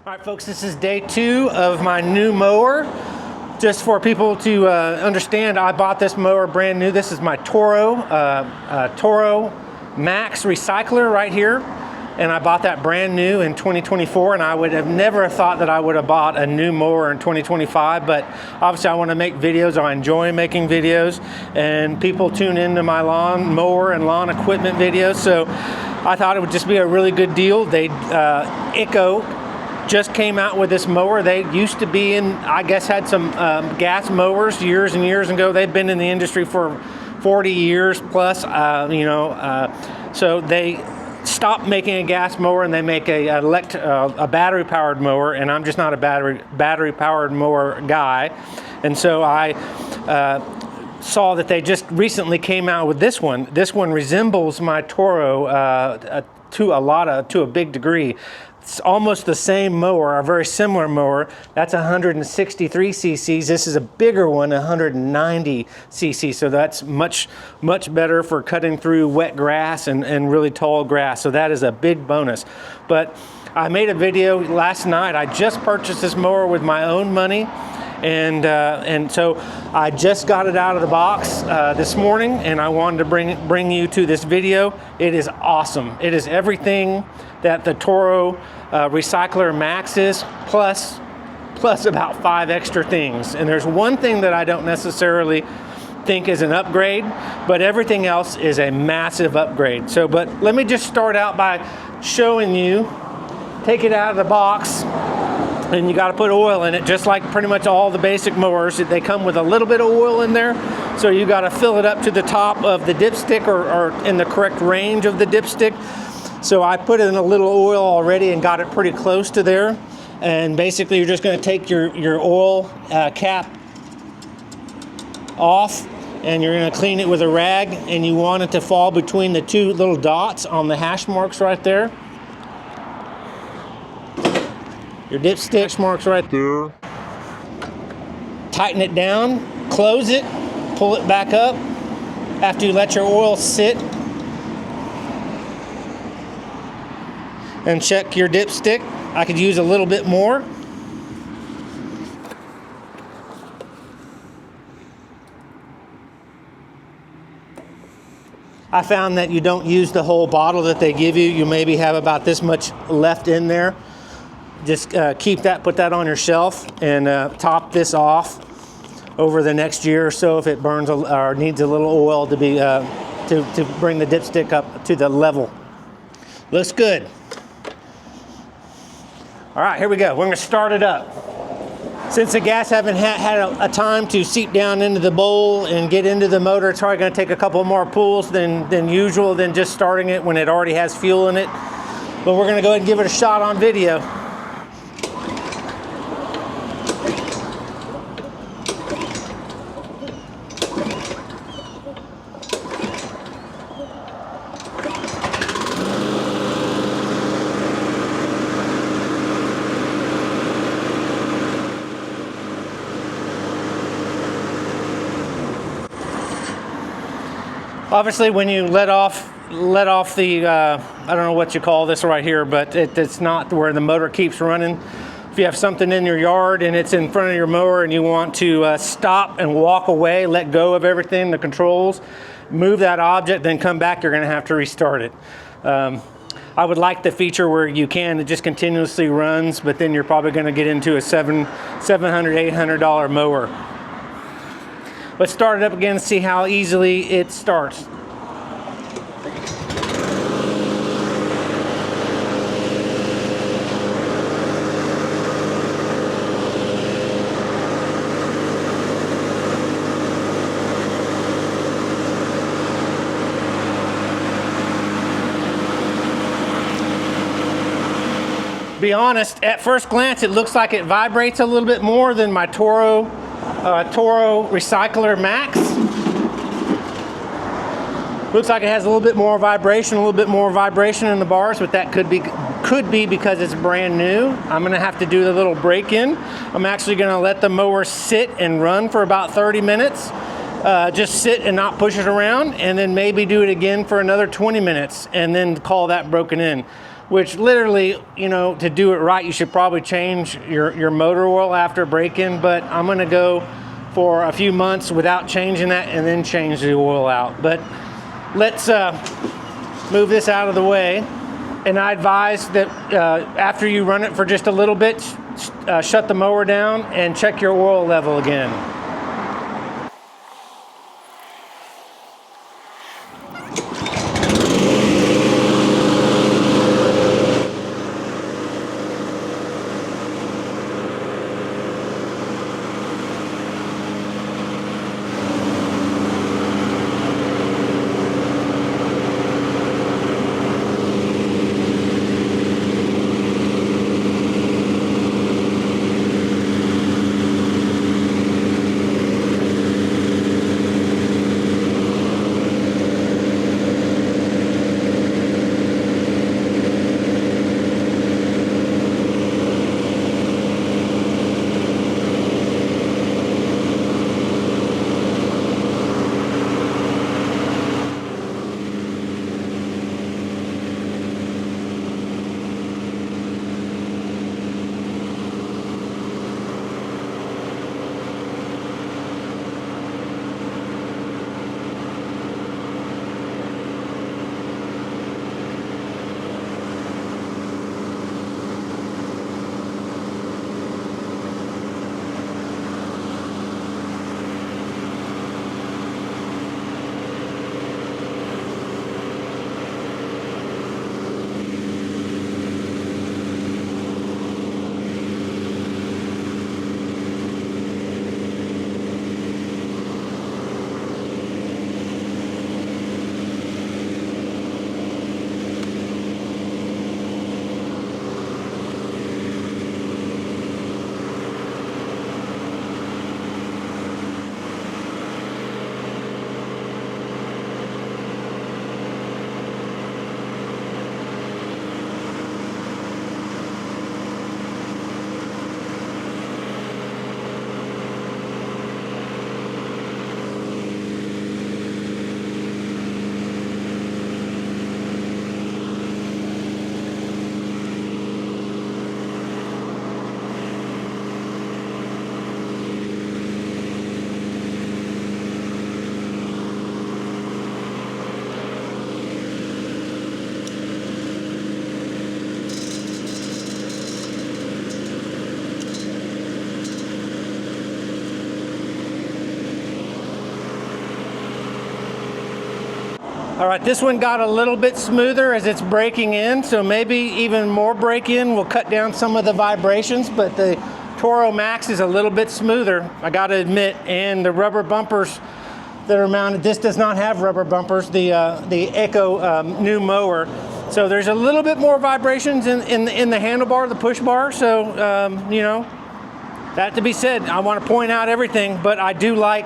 All right, folks, this is day 2 of my new mower. Just for people to understand, I bought this mower brand new. This is my TORO Max Recycler right here. And I bought that brand new in 2024, and I would have never thought that I would have bought a new mower in 2025, but obviously I want to make videos. I enjoy making videos, and people tune into my lawn mower and lawn equipment videos, so I thought it would just be a really good deal. Echo just came out with this mower. They used to be in, I guess, had some gas mowers years and years ago. They've been in the industry for 40 years plus, so they stopped making a gas mower and they make a battery powered mower, and I'm just not a battery powered mower guy. And so I saw that they just recently came out with this one. This one resembles my TORO to a big degree. It's almost the same mower, a very similar mower. That's 163 cc's. This is a bigger one, 190 cc's. So that's much better for cutting through wet grass and really tall grass. So that is a big bonus. But I made a video last night. I just purchased this mower with my own money. And so I just got it out of the box this morning, and I wanted to bring you to this video. It is awesome. It is everything that the TORO Recycler Max is, plus about 5 extra things. And there's one thing that I don't necessarily think is an upgrade, but everything else is a massive upgrade. So, but let me just start out by showing you, take it out of the box, and you got to put oil in it, just like pretty much all the basic mowers. They come with a little bit of oil in there, so you got to fill it up to the top of the dipstick or in the correct range of the dipstick. So I put in a little oil already and got it pretty close to there. And basically you're just going to take your oil cap off, and you're going to clean it with a rag, and you want it to fall between the 2 little dots on the hash marks right there. Your dipstick marks right there. Tighten it down, close it, pull it back up after you let your oil sit, and check your dipstick. I could use a little bit more. I found that you don't use the whole bottle that they give you. You maybe have about this much left in there. Just keep that, put that on your shelf, and top this off over the next year or so if it burns or needs a little oil to be to bring the dipstick up to the level. Looks good. All right, here we go. We're going to start it up. Since the gas haven't had a time to seep down into the bowl and get into the motor, it's probably going to take a couple more pulls than usual, than just starting it when it already has fuel in it. But we're going to go ahead and give it a shot on video. Obviously, when you let off the, I don't know what you call this right here, but it's not where the motor keeps running. If you have something in your yard and it's in front of your mower and you want to stop and walk away, let go of everything, the controls, move that object, then come back, you're going to have to restart it. I would like the feature where you can, it just continuously runs, but then you're probably going to get into a $700, $800 mower. Let's start it up again and see how easily it starts. To be honest, at first glance, it looks like it vibrates a little bit more than my TORO Recycler Max. Looks like it has a little bit more vibration, in the bars, but that could be because it's brand new. I'm gonna have to do the little break-in. I'm actually gonna let the mower sit and run for about 30 minutes. Just sit and not push it around, and then maybe do it again for another 20 minutes, and then call that broken in. which literally, you know, to do it right, you should probably change your motor oil after break-in, but I'm gonna go for a few months without changing that and then change the oil out. But let's move this out of the way. And I advise that after you run it for just a little bit, shut the mower down and check your oil level again. All right, this one got a little bit smoother as it's breaking in, so maybe even more break-in will cut down some of the vibrations, but the TORO Max is a little bit smoother, I gotta admit, and the rubber bumpers that are mounted, this does not have rubber bumpers, the Echo new mower, so there's a little bit more vibrations in the handlebar, the push bar, so, you know, that to be said, I wanna point out everything, but I do like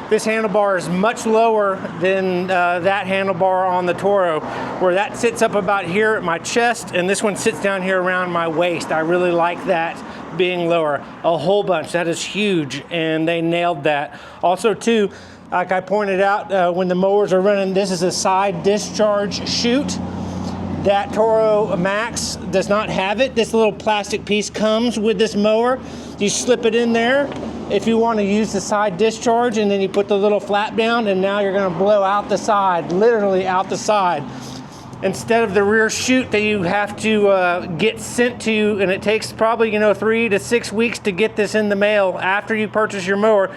this handlebar is much lower than that handlebar on the Toro, where that sits up about here at my chest, and this one sits down here around my waist. I really like that being lower a whole bunch. That is huge, and they nailed that. Also, too, like I pointed out, when the mowers are running, this is a side discharge chute. That TORO Max does not have it. This little plastic piece comes with this mower. You slip it in there if you want to use the side discharge, and then you put the little flap down, and now you're going to blow out the side, literally out the side. Instead of the rear chute that you have to get sent to you, and it takes probably, you know, 3 to 6 weeks to get this in the mail after you purchase your mower.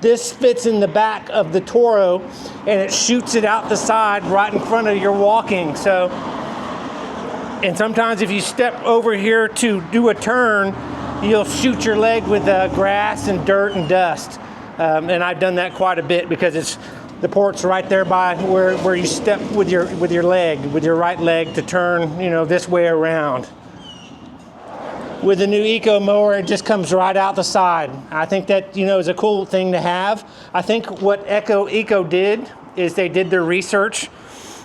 This fits in the back of the Toro, and it shoots it out the side right in front of your walking. So, and sometimes if you step over here to do a turn, you'll shoot your leg with grass and dirt and dust. And I've done that quite a bit because it's the port's right there by where you step with your leg, with your right leg to turn, you know, this way around. With the new Eco mower, it just comes right out the side. I think that, you know, is a cool thing to have. I think what Eco did is they did their research,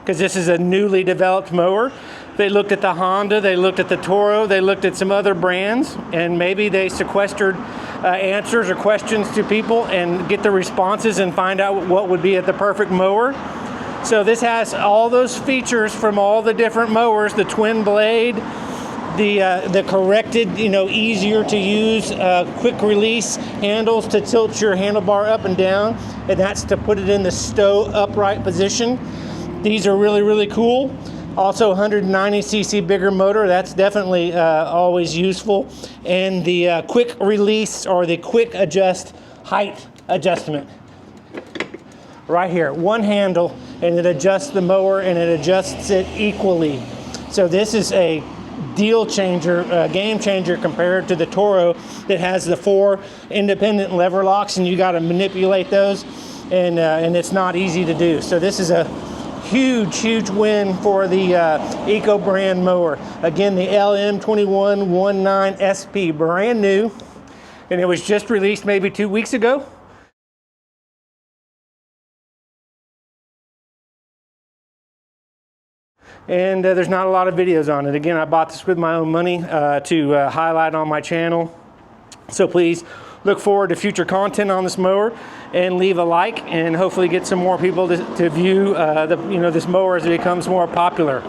because this is a newly developed mower. They looked at the Honda, they looked at the Toro, they looked at some other brands, and maybe they sequestered answers or questions to people and get the responses and find out what would be the perfect mower. So this has all those features from all the different mowers, the twin blade, the corrected, easier to use, quick release handles to tilt your handlebar up and down, and that's to put it in the stow upright position. These are really, really cool. Also 190cc bigger motor, that's definitely always useful. And the quick release or the quick adjust height adjustment. Right here, one handle, and it adjusts the mower and it adjusts it equally. So this is a deal changer, game changer compared to the Toro that has the 4 independent lever locks, and you got to manipulate those, and it's not easy to do. So this is a huge win for the Eco brand mower. Again, the LM2119 SP, brand new, and it was just released maybe 2 weeks ago. And there's not a lot of videos on it. Again, I bought this with my own money to highlight on my channel. So please look forward to future content on this mower, and leave a like, and hopefully get some more people to view this mower as it becomes more popular.